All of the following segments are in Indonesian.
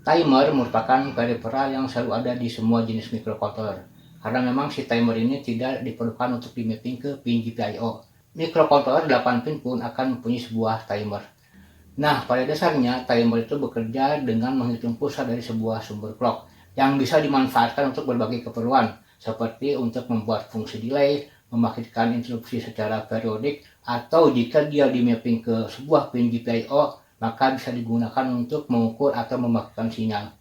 Timer merupakan peripheral yang selalu ada di semua jenis microcontroller, karena memang si timer ini tidak diperlukan untuk di-mapping ke pin GPIO. Microcontroller 8 pin pun akan mempunyai sebuah timer. Nah, pada dasarnya timer itu bekerja dengan menghitung pulsa dari sebuah sumber clock yang bisa dimanfaatkan untuk berbagai keperluan, seperti untuk membuat fungsi delay, membangkitkan interupsi secara periodik, atau jika dia di-mapping ke sebuah pin GPIO, maka bisa digunakan untuk mengukur atau membangkitkan sinyal.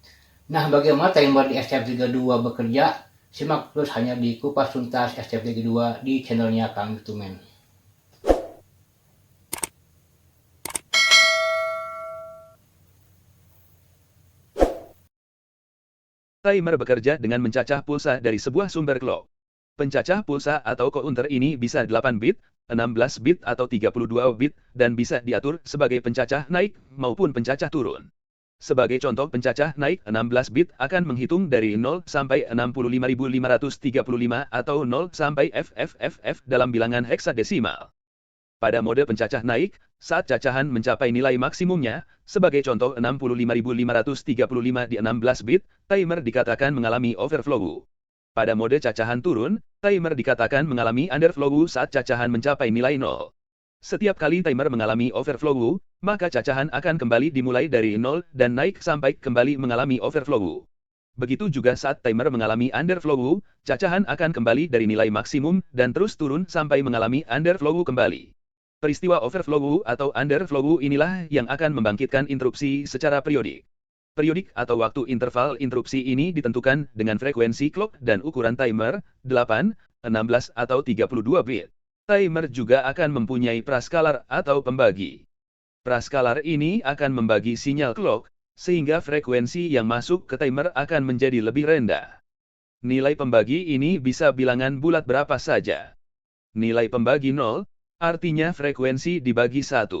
Nah, bagaimana timer di STM32 bekerja? Simak terus hanya di Kupas Tuntas STM32 di channelnya Kang Yutumen. Timer bekerja dengan mencacah pulsa dari sebuah sumber clock. Pencacah pulsa atau counter ini bisa 8 bit, 16 bit atau 32 bit, dan bisa diatur sebagai pencacah naik maupun pencacah turun. Sebagai contoh pencacah naik 16 bit akan menghitung dari 0 sampai 65.535 atau 0 sampai FFFF dalam bilangan heksadesimal. Pada mode pencacah naik, saat cacahan mencapai nilai maksimumnya, sebagai contoh 65.535 di 16 bit, timer dikatakan mengalami overflow. Pada mode cacahan turun, timer dikatakan mengalami underflow saat cacahan mencapai nilai 0. Setiap kali timer mengalami overflow, maka cacahan akan kembali dimulai dari 0 dan naik sampai kembali mengalami overflow. Begitu juga saat timer mengalami underflow, cacahan akan kembali dari nilai maksimum dan terus turun sampai mengalami underflow kembali. Peristiwa overflow atau underflow inilah yang akan membangkitkan interupsi secara periodik. Periodik atau waktu interval interupsi ini ditentukan dengan frekuensi clock dan ukuran timer, 8, 16 atau 32 bit. Timer juga akan mempunyai praskalar atau pembagi. Praskalar ini akan membagi sinyal clock, sehingga frekuensi yang masuk ke timer akan menjadi lebih rendah. Nilai pembagi ini bisa bilangan bulat berapa saja. Nilai pembagi 0, artinya frekuensi dibagi 1.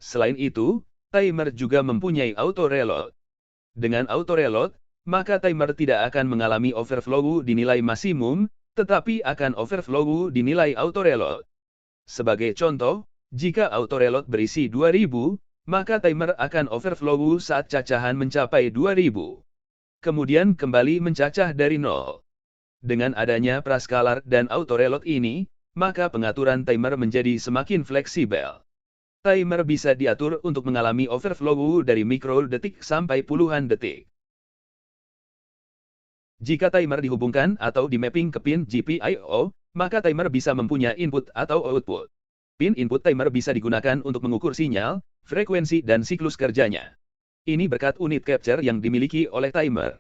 Selain itu, timer juga mempunyai auto reload. Dengan auto reload, maka timer tidak akan mengalami overflow di nilai maksimum, tetapi akan overflow di nilai auto reload. Sebagai contoh, jika auto reload berisi 2000, maka timer akan overflow saat cacahan mencapai 2000. Kemudian kembali mencacah dari 0. Dengan adanya praskalar dan auto reload ini, maka pengaturan timer menjadi semakin fleksibel. Timer bisa diatur untuk mengalami overflow dari mikrodetik sampai puluhan detik. Jika timer dihubungkan atau di-mapping ke pin GPIO, maka timer bisa mempunyai input atau output. Pin input timer bisa digunakan untuk mengukur sinyal, frekuensi dan siklus kerjanya. Ini berkat unit capture yang dimiliki oleh timer.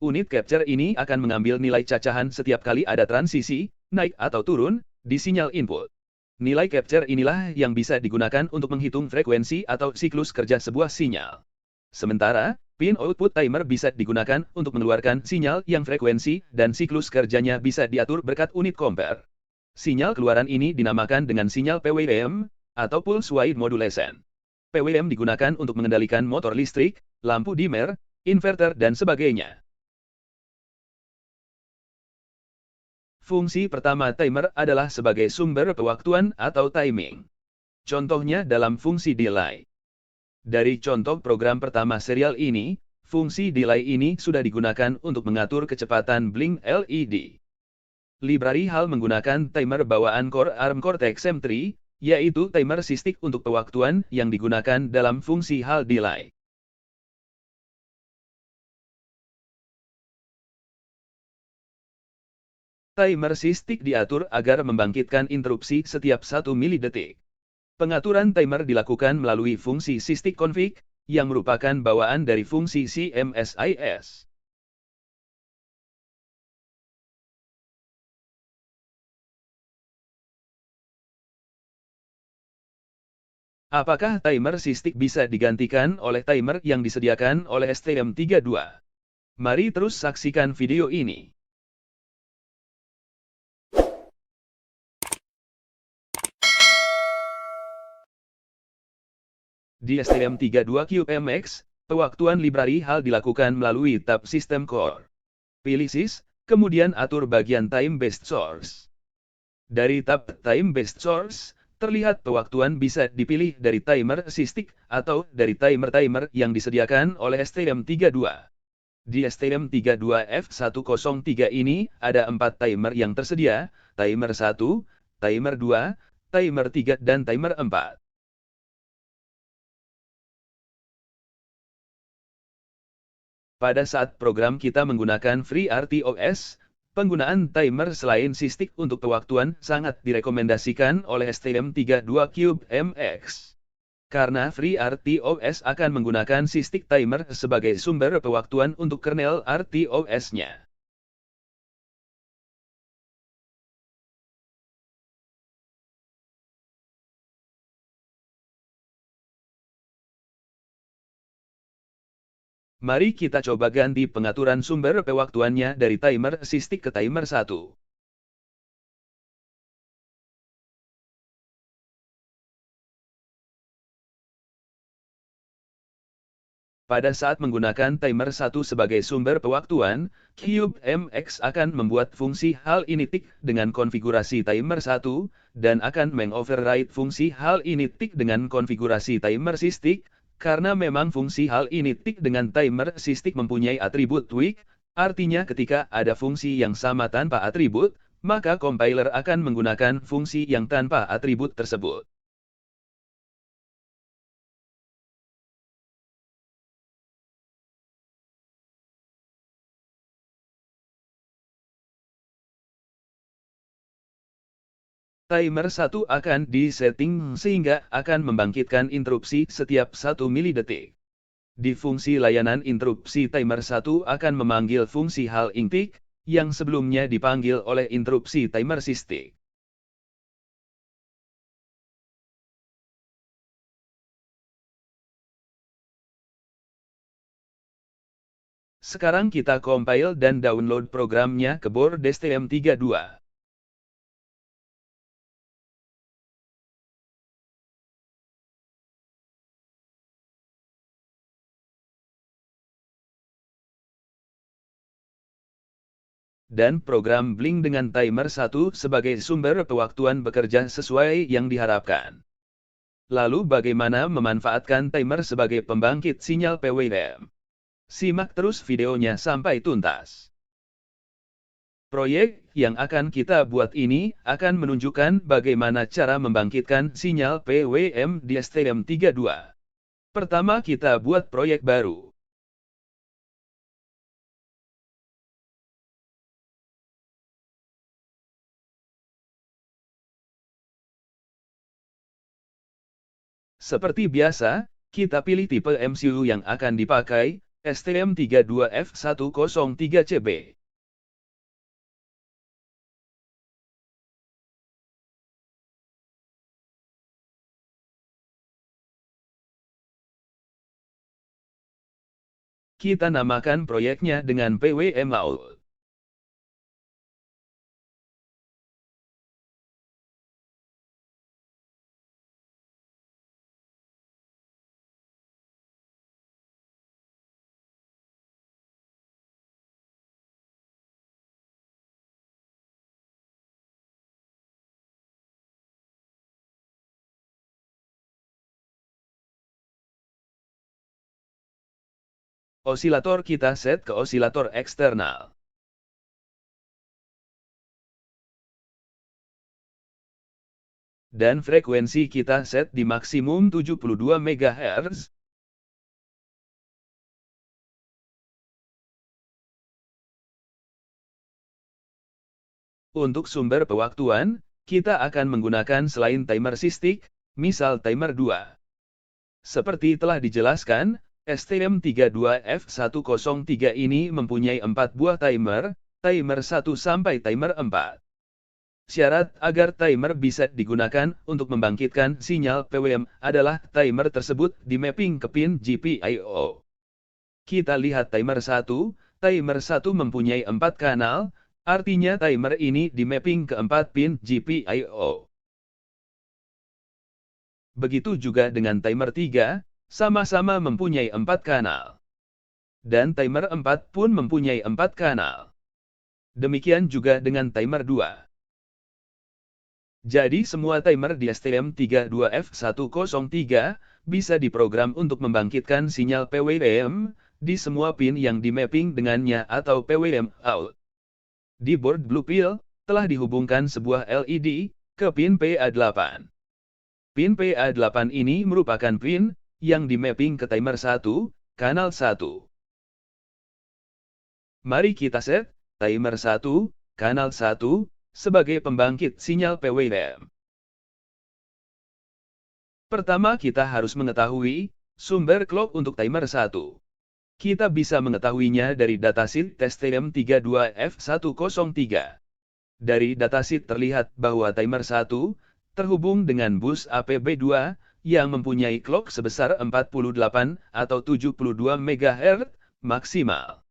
Unit capture ini akan mengambil nilai cacahan setiap kali ada transisi, naik atau turun, di sinyal input. Nilai capture inilah yang bisa digunakan untuk menghitung frekuensi atau siklus kerja sebuah sinyal. Sementara, pin output timer bisa digunakan untuk mengeluarkan sinyal yang frekuensi dan siklus kerjanya bisa diatur berkat unit compare. Sinyal keluaran ini dinamakan dengan sinyal PWM, atau Pulse Width Modulation. PWM digunakan untuk mengendalikan motor listrik, lampu dimmer, inverter dan sebagainya. Fungsi pertama timer adalah sebagai sumber pewaktuan atau timing. Contohnya dalam fungsi delay. Dari contoh program pertama serial ini, fungsi delay ini sudah digunakan untuk mengatur kecepatan blink LED. Library HAL menggunakan timer bawaan Core ARM Cortex-M3, yaitu timer SysTick untuk pewaktuan yang digunakan dalam fungsi HAL delay. Timer SysTick diatur agar membangkitkan interupsi setiap 1 milidetik. Pengaturan timer dilakukan melalui fungsi SysTick config, yang merupakan bawaan dari fungsi CMSIS. Apakah timer SysTick bisa digantikan oleh timer yang disediakan oleh STM32? Mari terus saksikan video ini. Di STM32Cube-MX, pewaktuan library HAL dilakukan melalui tab System Core. Pilih Sys, kemudian atur bagian Time Based Source. Dari tab Time Based Source, Terlihat pewaktuan bisa dipilih dari timer SysTick atau dari timer-timer yang disediakan oleh STM32. Di STM32F103 ini ada 4 timer yang tersedia, timer 1, timer 2, timer 3, dan timer 4. Pada saat program kita menggunakan FreeRTOS, penggunaan timer selain SysTick untuk pewaktuan sangat direkomendasikan oleh STM32CubeMX. Karena FreeRTOS akan menggunakan SysTick timer sebagai sumber pewaktuan untuk kernel RTOS-nya. Mari kita coba ganti pengaturan sumber pewaktuannya dari timer SysTick ke timer 1. Pada saat menggunakan timer 1 sebagai sumber pewaktuan, CubeMX akan membuat fungsi hal ini tick dengan konfigurasi timer 1, dan akan mengoverride fungsi hal ini tick dengan konfigurasi timer SysTick, karena memang fungsi hal ini tick dengan timer SysTick mempunyai atribut tweak, artinya ketika ada fungsi yang sama tanpa atribut, maka compiler akan menggunakan fungsi yang tanpa atribut tersebut. Timer 1 akan disetting sehingga akan membangkitkan interupsi setiap 1 milidetik. Di fungsi layanan interupsi timer 1 akan memanggil fungsi hal intik, yang sebelumnya dipanggil oleh interupsi timer SysTick. Sekarang kita compile dan download programnya ke board STM32. Dan program Blink dengan timer 1 sebagai sumber pewaktuan bekerja sesuai yang diharapkan. Lalu bagaimana memanfaatkan timer sebagai pembangkit sinyal PWM? Simak terus videonya sampai tuntas. Proyek yang akan kita buat ini akan menunjukkan bagaimana cara membangkitkan sinyal PWM di STM32. Pertama kita buat proyek baru. Seperti biasa, kita pilih tipe MCU yang akan dipakai, STM32F103CB. Kita namakan proyeknya dengan PWMout. Osilator kita set ke osilator eksternal. Dan frekuensi kita set di maksimum 72 MHz. Untuk sumber pewaktuan, kita akan menggunakan selain timer SysTick, misal timer 2. Seperti telah dijelaskan, STM32F103 ini mempunyai 4 buah timer, timer 1 sampai timer 4. Syarat agar timer bisa digunakan untuk membangkitkan sinyal PWM adalah timer tersebut di mapping ke pin GPIO. Kita lihat timer 1 mempunyai 4 kanal, artinya timer ini di mapping ke 4 pin GPIO. Begitu juga dengan timer 3, sama-sama mempunyai 4 kanal. Dan timer 4 pun mempunyai 4 kanal. Demikian juga dengan timer 2. Jadi semua timer di STM32F103 bisa diprogram untuk membangkitkan sinyal PWM di semua pin yang di-mapping dengannya atau PWM out. Di board Blue Pill, telah dihubungkan sebuah LED ke pin PA8. Pin PA8 ini merupakan pin yang di-mapping ke timer 1, kanal 1. Mari kita set timer 1, kanal 1, sebagai pembangkit sinyal PWM. Pertama kita harus mengetahui sumber clock untuk timer 1. Kita bisa mengetahuinya dari datasheet STM32F103. Dari datasheet terlihat bahwa timer 1 terhubung dengan bus APB2 yang mempunyai clock sebesar 48 atau 72 MHz maksimal.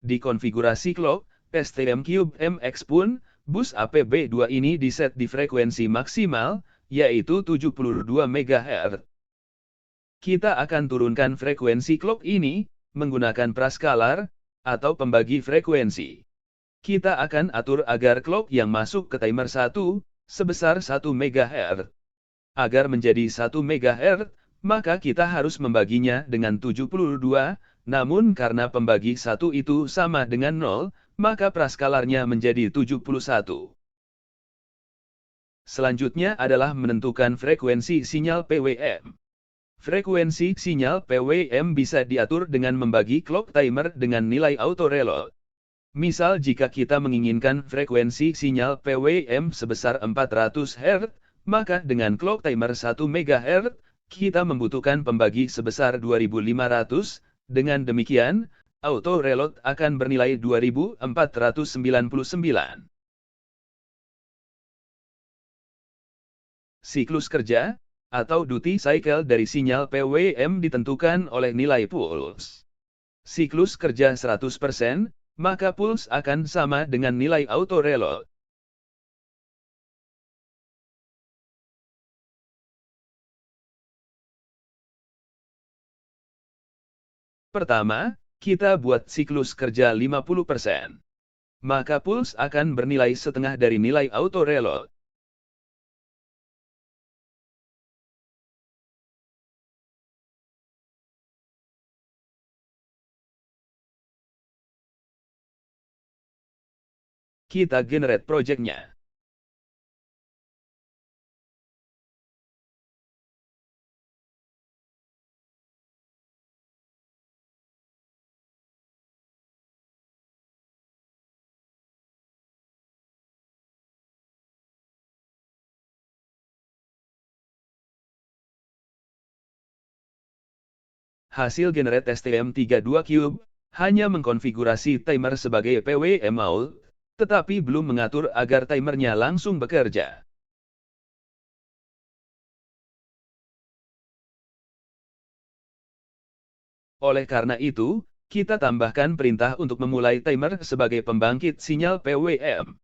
Di konfigurasi clock STM Cube MX pun, bus APB2 ini diset di frekuensi maksimal, yaitu 72 MHz. Kita akan turunkan frekuensi clock ini menggunakan praskalar atau pembagi frekuensi. Kita akan atur agar clock yang masuk ke timer 1 sebesar 1 MHz. Agar menjadi 1 MHz, maka kita harus membaginya dengan 72, namun karena pembagi 1 itu sama dengan 0, maka praskalarnya menjadi 71. Selanjutnya adalah menentukan frekuensi sinyal PWM. Frekuensi sinyal PWM bisa diatur dengan membagi clock timer dengan nilai auto reload. Misal jika kita menginginkan frekuensi sinyal PWM sebesar 400 Hz, maka dengan clock timer 1 MHz, kita membutuhkan pembagi sebesar 2500, dengan demikian, auto reload akan bernilai 2499. Siklus kerja, atau duty cycle dari sinyal PWM ditentukan oleh nilai pulse. Siklus kerja 100%, maka pulse akan sama dengan nilai auto reload. Pertama, kita buat siklus kerja 50%. Maka pulse akan bernilai setengah dari nilai auto reload. Kita generate project-nya. Hasil generate STM32 Cube hanya mengkonfigurasi timer sebagai PWM out, tetapi belum mengatur agar timernya langsung bekerja. Oleh karena itu, kita tambahkan perintah untuk memulai timer sebagai pembangkit sinyal PWM.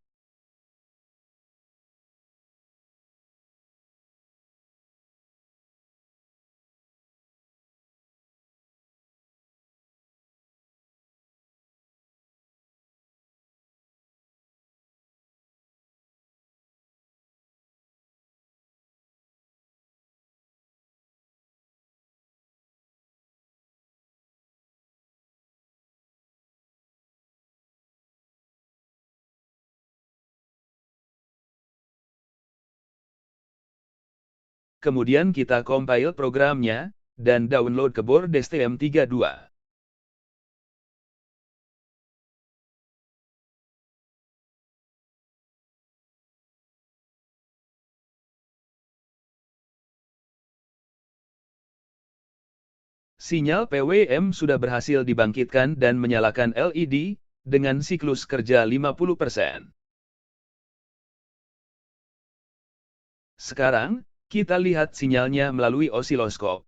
Kemudian kita compile programnya, dan download ke board STM32. Sinyal PWM sudah berhasil dibangkitkan dan menyalakan LED, dengan siklus kerja 50%. Sekarang, kita lihat sinyalnya melalui osiloskop.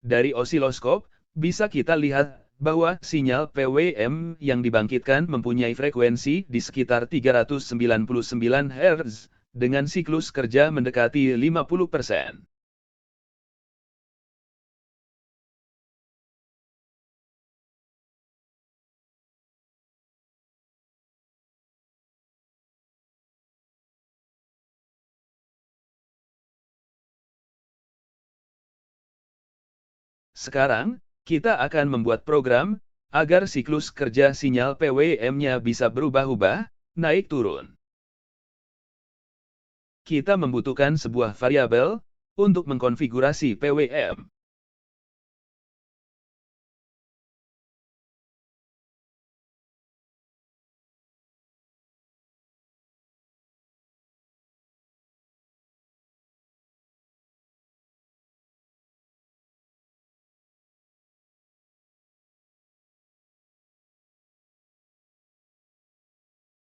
Dari osiloskop, bisa kita lihat bahwa sinyal PWM yang dibangkitkan mempunyai frekuensi di sekitar 399 Hz, dengan siklus kerja mendekati 50%. Sekarang, kita akan membuat program agar siklus kerja sinyal PWM-nya bisa berubah-ubah, naik turun. Kita membutuhkan sebuah variabel untuk mengkonfigurasi PWM.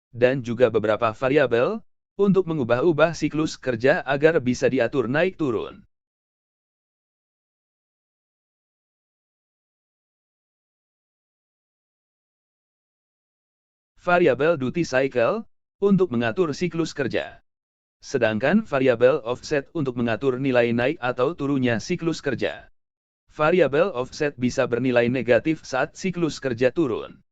Dan juga beberapa variabel untuk mengubah-ubah siklus kerja agar bisa diatur naik turun. Variabel duty cycle untuk mengatur siklus kerja. Sedangkan variabel offset untuk mengatur nilai naik atau turunnya siklus kerja. Variabel offset bisa bernilai negatif saat siklus kerja turun.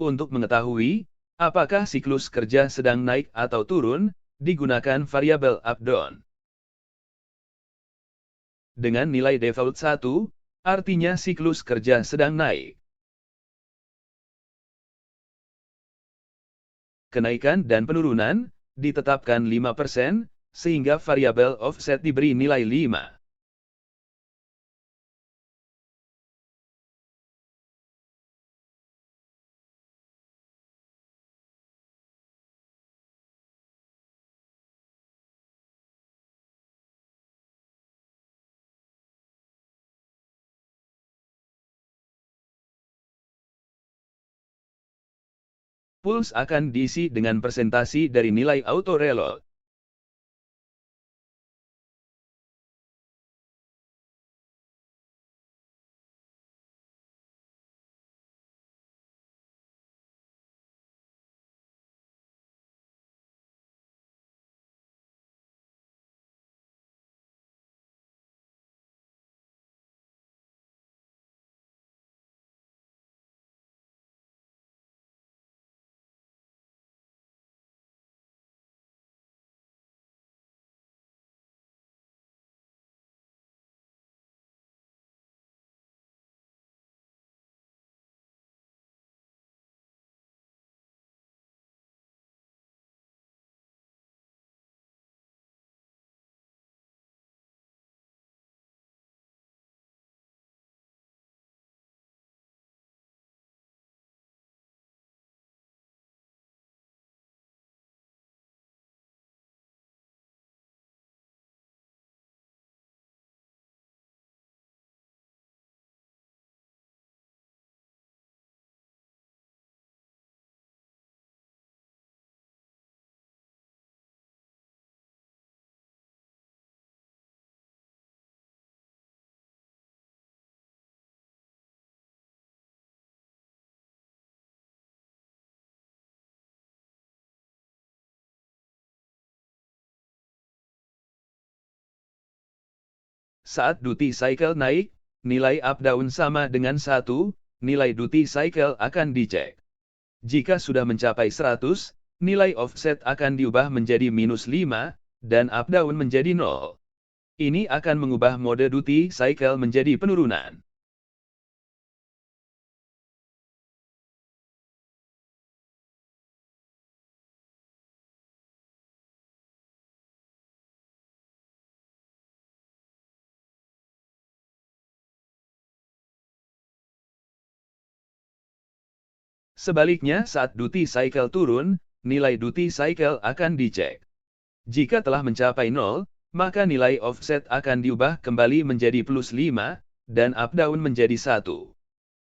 Untuk mengetahui apakah siklus kerja sedang naik atau turun, digunakan variabel up-down. Dengan nilai default 1, artinya siklus kerja sedang naik. Kenaikan dan penurunan ditetapkan 5%, sehingga variabel offset diberi nilai 5. Pulse akan diisi dengan presentasi dari nilai auto reload. Saat duty cycle naik, nilai up-down sama dengan 1, nilai duty cycle akan dicek. Jika sudah mencapai 100, nilai offset akan diubah menjadi -5, dan up-down menjadi 0. Ini akan mengubah mode duty cycle menjadi penurunan. Sebaliknya, saat duty cycle turun, nilai duty cycle akan dicek. Jika telah mencapai 0, maka nilai offset akan diubah kembali menjadi +5, dan up-down menjadi 1.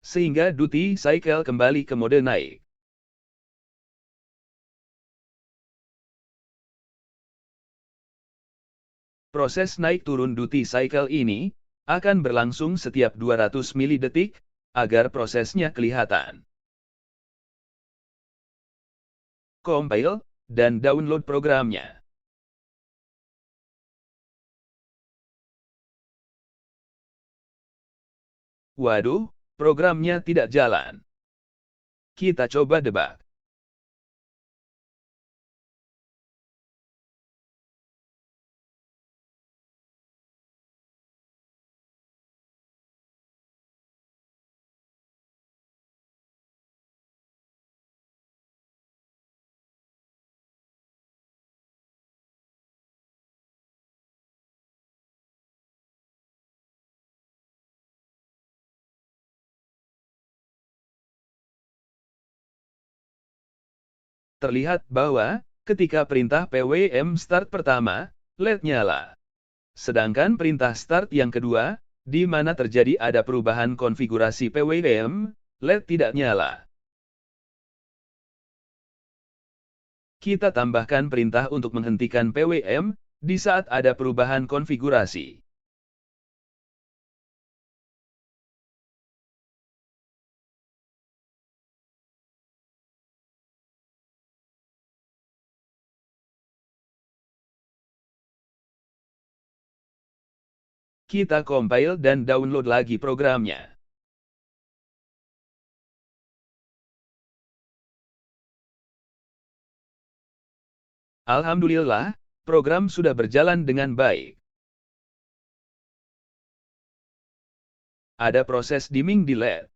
Sehingga duty cycle kembali ke mode naik. Proses naik turun duty cycle ini akan berlangsung setiap 200 milidetik agar prosesnya kelihatan. Compile dan download programnya. Waduh, programnya tidak jalan. Kita coba debug. Terlihat bahwa, ketika perintah pwm start pertama, LED nyala. Sedangkan perintah start yang kedua, di mana terjadi ada perubahan konfigurasi pwm, LED tidak nyala. Kita tambahkan perintah untuk menghentikan pwm, di saat ada perubahan konfigurasi. Kita compile dan download lagi programnya. Alhamdulillah, program sudah berjalan dengan baik. Ada proses dimming di LED.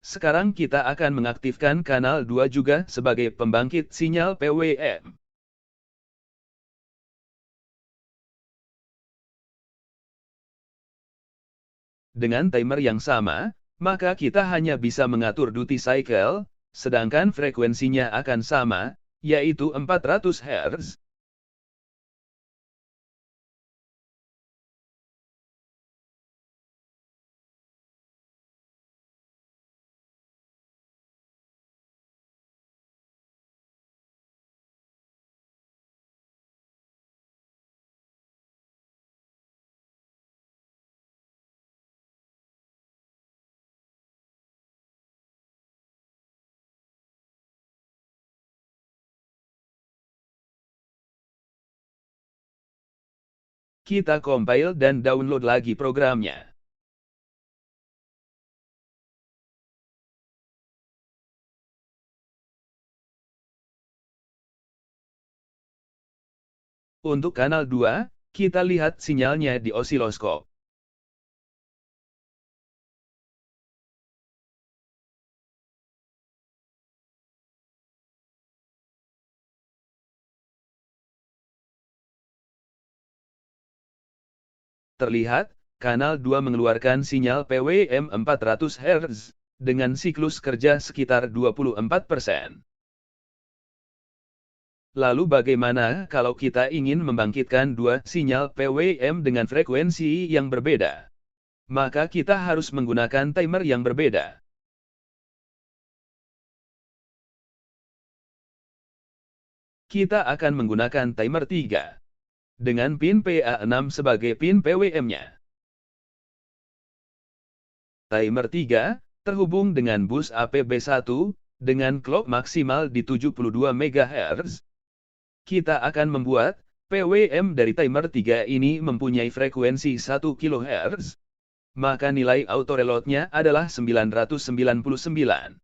Sekarang kita akan mengaktifkan kanal 2 juga sebagai pembangkit sinyal PWM. Dengan timer yang sama, maka kita hanya bisa mengatur duty cycle, sedangkan frekuensinya akan sama, yaitu 400 Hz. Kita compile dan download lagi programnya. Untuk kanal 2, kita lihat sinyalnya di osiloskop. Terlihat, kanal 2 mengeluarkan sinyal PWM 400 Hz, dengan siklus kerja sekitar 24%. Lalu bagaimana kalau kita ingin membangkitkan dua sinyal PWM dengan frekuensi yang berbeda? Maka kita harus menggunakan timer yang berbeda. Kita akan menggunakan timer 3. Dengan pin PA6 sebagai pin PWM-nya. Timer 3, terhubung dengan bus APB1, dengan clock maksimal di 72 MHz. Kita akan membuat PWM dari timer 3 ini mempunyai frekuensi 1 kHz. Maka nilai autoreloadnya adalah 999.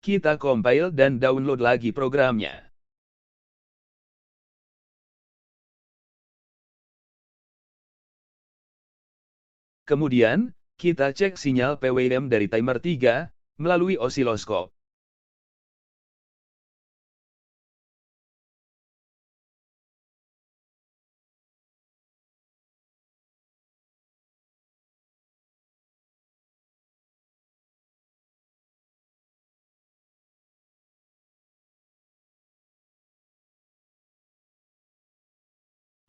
Kita compile dan download lagi programnya. Kemudian, kita cek sinyal PWM dari timer 3 melalui osiloskop.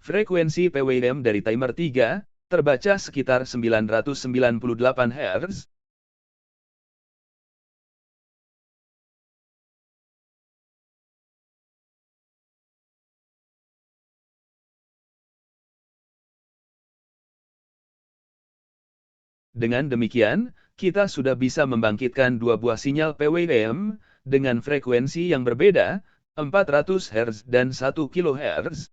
Frekuensi PWM dari timer 3 terbaca sekitar 998 Hz. Dengan demikian, kita sudah bisa membangkitkan dua buah sinyal PWM dengan frekuensi yang berbeda, 400 Hz dan 1 kHz.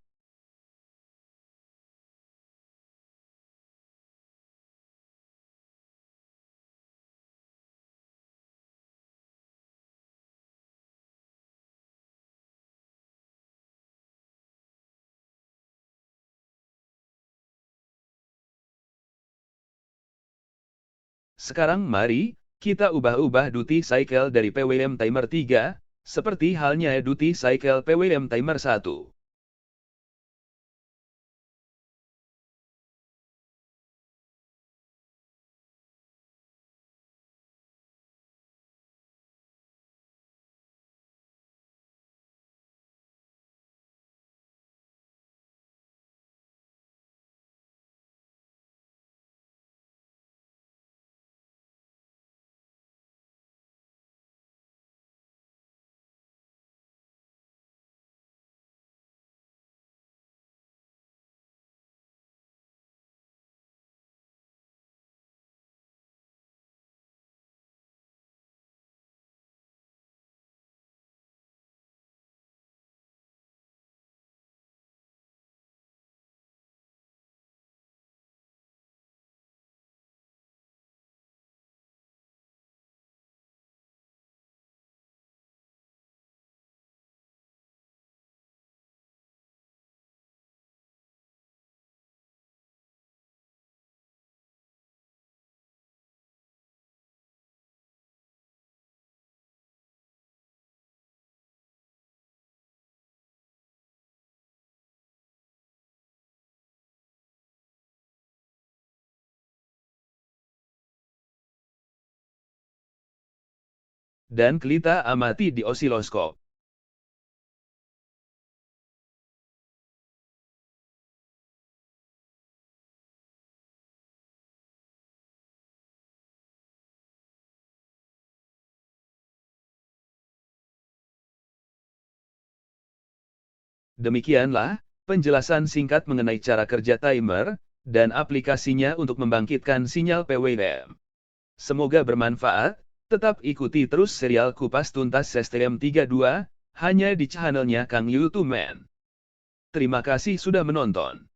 Sekarang mari, kita ubah-ubah duty cycle dari PWM timer 3, seperti halnya duty cycle PWM timer 1. Dan kita amati di osiloskop. Demikianlah penjelasan singkat mengenai cara kerja timer dan aplikasinya untuk membangkitkan sinyal PWM. Semoga bermanfaat. Tetap ikuti terus serial Kupas Tuntas STM32 hanya di channelnya Kang YouTube Man. Terima kasih sudah menonton.